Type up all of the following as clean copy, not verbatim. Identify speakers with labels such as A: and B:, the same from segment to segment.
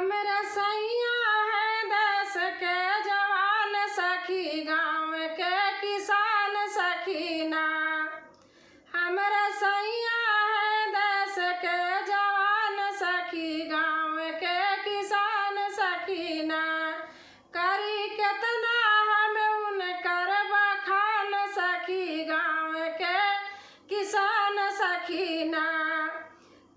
A: हमरा सैया है देश के जवान सखी, गाँव के किसान सखी ना। हमरा सैया है देश के जवान सखी, गाँव के किसान सखी ना। करी केतना हम उनकर बखान सखी, गाँव के किसान सखी ना।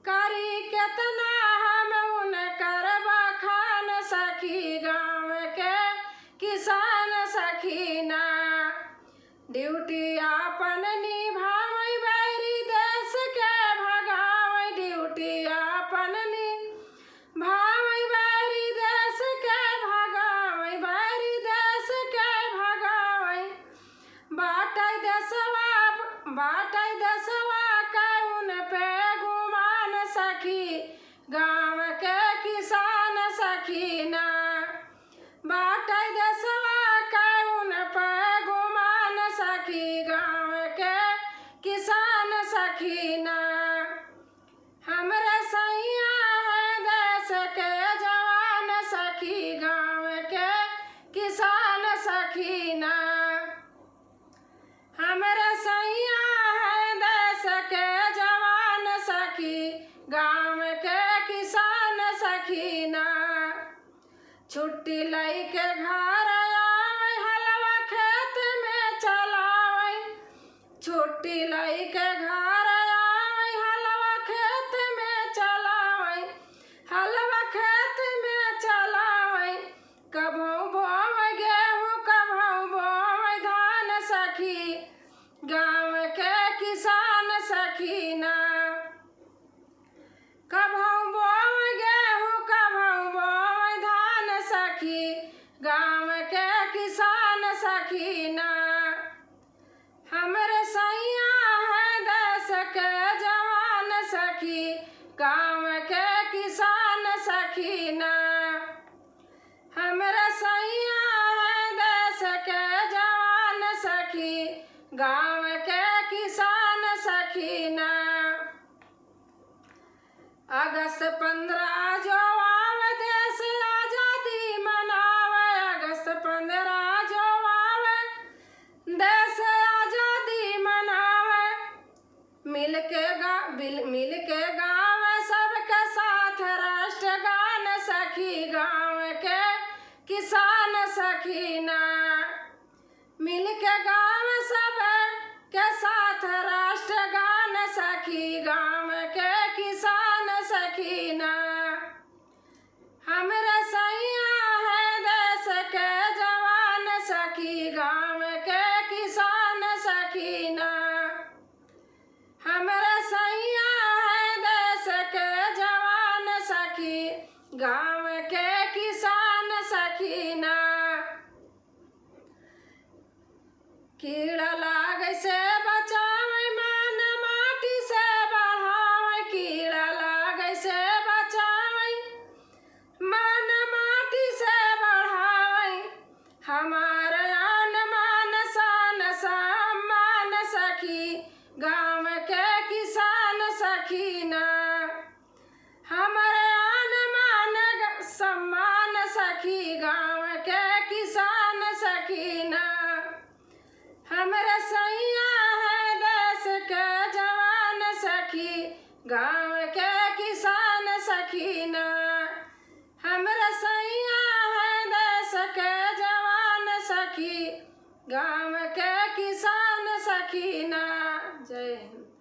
A: करी केतना हम उनकर बखान सखी, गाँव के किसान सखी ना। ड्यूटी आपन निभावै बैरी देश के भगावै, ड्यूटी आपन निभावै बैरी देश के भगावै, बैरी देश के भगावै। बाटै देशवा कौन पे गुमान सखी, गाँव के किसान सखी ना। बाटै देशवा कौन पे गुमान सखी, गाँव के किसान सखी ना। हमरे सैया है देश के जवान सखी, गाँव के किसान सखी ना। हमरे सैया है देश के जवान सखी, गाँव के किसान सखी ना। छुट्टी लैके घर आवै, हलवा खेत में चलावै। छुट्टी लैके घर आवै, हलवा खेत में चलावै, हलवा खेत में चलावै। कभौ बोवै गेहूं, कभौ बोवै धान सखी, गाँव के किसान सखी ना। कभौ बोवै गेहूं, कभौ बोवै धान सखी, गाँव के किसान सखी ना। हमरे सैया है देश के जवान सखी, गाँव के किसान सखी ना। हमरे सैया है देश के जवान सखी, गाँव के किसान सखी ना। अगस्त 15 जो आवे देश आजादी मनावे, अगस्त 15 जो आवे देश आजादी मनावे। मिल के गावे सबके साथ राष्ट्रगान सखी, गाँव के किसान सखी ना। मिल के गावे सब के साथ राष्ट्रगान सखी, गाँव के किसान सखी ना। हमरे सैया है देश के जवान सखी, गाँव के किसान सखी ना। हमरे सैया है देश के जवान सखी, गाँव के किसान सखी ना। कीड़ा लागै से बचावै, मान माटी से बढ़ावै। कीड़ा लागै से बचावै, मान माटी से बढ़ावै। हमार आन मान शान सम्मान सखी, गाँव के किसान सखी ना। हमर आन मान सम्मान सखी, गाँव के किसान सखी ना। हमरे सैया है देश के जवान सखी, गाँव के किसान सखी ना। हमरे सैया है देश के जवान सखी, गाँव के किसान सखी ना। जय हिंद।